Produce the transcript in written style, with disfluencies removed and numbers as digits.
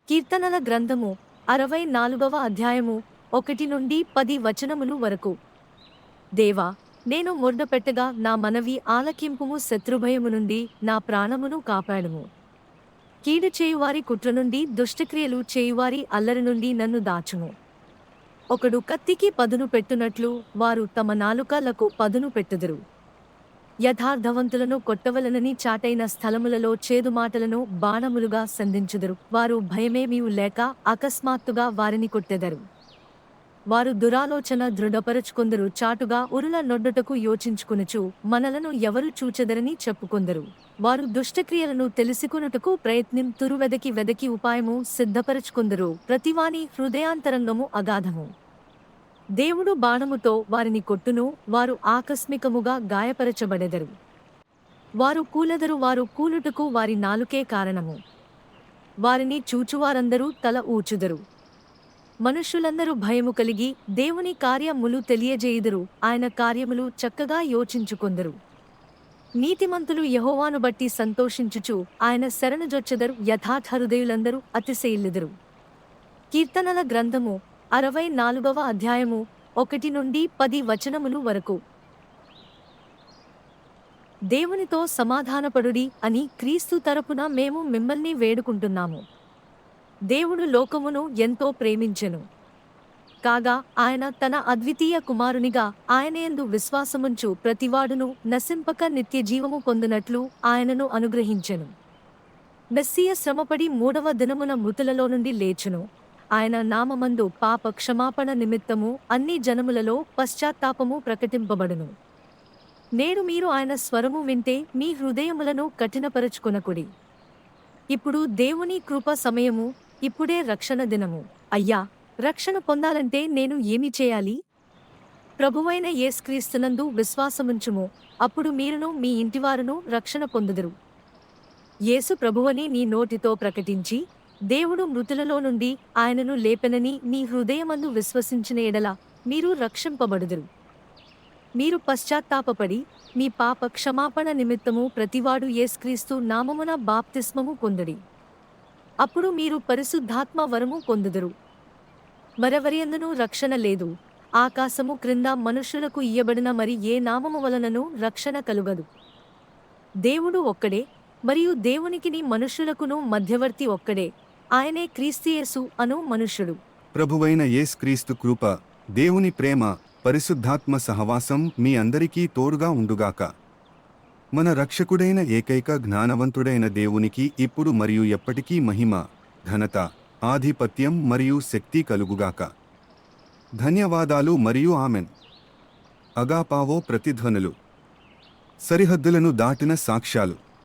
కీర్తనల గ్రంథము 64వ అధ్యాయము 1-10 వచనములు వరకు. దేవా, నేను మొర్రపెట్టగా నా మనవి ఆలకింపుము. శత్రుభయము నుండి నా ప్రాణమును కాపాడుము. కీడు చేయువారి కుట్ర నుండి, దుష్టక్రియలు చేయువారి అల్లరి నుండి నన్ను దాచుము. ఒకడు కత్తికి పదును పెట్టునట్లు వారు తమ నాలుకలకు పదును పెట్టుదురు. యథార్థవంతులను కొట్టవలనని చాటైన స్థలములలో చేదుమాటలను బాణములుగా సంధించుదురు. వారు భయమేమీ లేక అకస్మాత్తుగా వారిని కొట్టెదరు. వారు దురాలోచన దృఢపరచుకొందరు. చాటుగా ఉరుల నొడ్డుటకు యోచించుకొనుచు మనలను ఎవరు చూచెదరని చెప్పుకొందరు. వారు దుష్టక్రియలను తెలుసుకొనుటకు ప్రయత్నింతురు. వెదకి ఉపాయము సిద్ధపరచుకొందరు. ప్రతివాని హృదయాంతరంగము అగాధము. దేవుడు బాణముతో వారిని కొట్టును. వారు ఆకస్మికముగా గాయపరచబడెదరు. వారు కూలెదరు. వారు కూలుటకు వారి నాలుకే కారణము. వారిని చూచువారందరూ తల ఊచుదరు. మనుష్యులందరూ భయము కలిగి దేవుని కార్యములు తెలియజేయుదురు. ఆయన కార్యములు చక్కగా యోచించుకొందరు. నీతిమంతులు యెహోవాను బట్టి సంతోషించుచు ఆయన శరణుజొచ్చెదరు. యథార్థహృదయులందరూ అతిశయిల్లెదరు. కీర్తనల గ్రంథము 64వ అధ్యాయము 1-10 వచనములు వరకు. దేవునితో సమాధానపడుడి అని క్రీస్తు తరపున మేము మిమ్మల్ని వేడుకుంటున్నాము. దేవుడు లోకమును ఎంతో ప్రేమించెను. కాగా ఆయన తన అద్వితీయ కుమారునిగా ఆయనయందు విశ్వాసముంచు ప్రతివాడును నశింపక నిత్యజీవము పొందునట్లు ఆయనను అనుగ్రహించెను. మెస్సియ శ్రమపడి 3వ దినమున మృతులలో నుండి లేచును. ఆయన నామమందు పాప క్షమాపణ నిమిత్తము అన్ని జనములలో పశ్చాత్తాపము ప్రకటింపబడును. నేడు మీరు ఆయన స్వరము వింటే మీ హృదయములను కఠినపరచుకొనకుడి. ఇప్పుడు దేవుని కృప సమయము, ఇప్పుడే రక్షణ దినము. అయ్యా, రక్షణ పొందాలంటే నేను ఏమి చేయాలి? ప్రభువైన యేసుక్రీస్తునందు విశ్వాసముంచుము. అప్పుడు మీరును మీ ఇంటివారును రక్షణ పొందుదురు. యేసు ప్రభువని నీ నోటితో ప్రకటించి దేవుడు మృతులలో నుండి ఆయనను లేపెనని నీ హృదయమందు విశ్వసించిన ఎడల మీరు రక్షింపబడుదురు. మీరు పశ్చాత్తాపపడి మీ పాప క్షమాపణ నిమిత్తము ప్రతివాడు యేసుక్రీస్తు నామమున బాప్తిస్మము పొందుడి. అప్పుడు మీరు పరిశుద్ధాత్మ వరము పొందుదురు. మరెవరియందునూ రక్షణ లేదు. ఆకాశము క్రింద మనుష్యులకు ఇయ్యబడిన మరి ఏ నామము వలనను రక్షణ కలుగదు. దేవుడు ఒక్కడే, మరియు దేవునికిని మనుష్యులకును మధ్యవర్తి ఒక్కడే. ఆయనే క్రీస్తుయేసు అను మనుష్యుడు. ప్రభువైన యేసుక్రీస్తు కృప, దేవుని ప్రేమ, పరిశుద్ధాత్మ సహవాసం మీ అందరికీ తోడుగా ఉండుగాక. మన రక్షకుడైన ఏకైక జ్ఞానవంతుడైన దేవునికి ఇప్పుడు మరియు ఎప్పటికీ మహిమ, ఘనత, ఆధిపత్యం మరియు శక్తి కలుగుగాక. ధన్యవాదాలు మరియు ఆమెన్. అగాపావో ప్రతిధ్వనులు. సరిహద్దులను దాటిన సాక్ష్యాలు.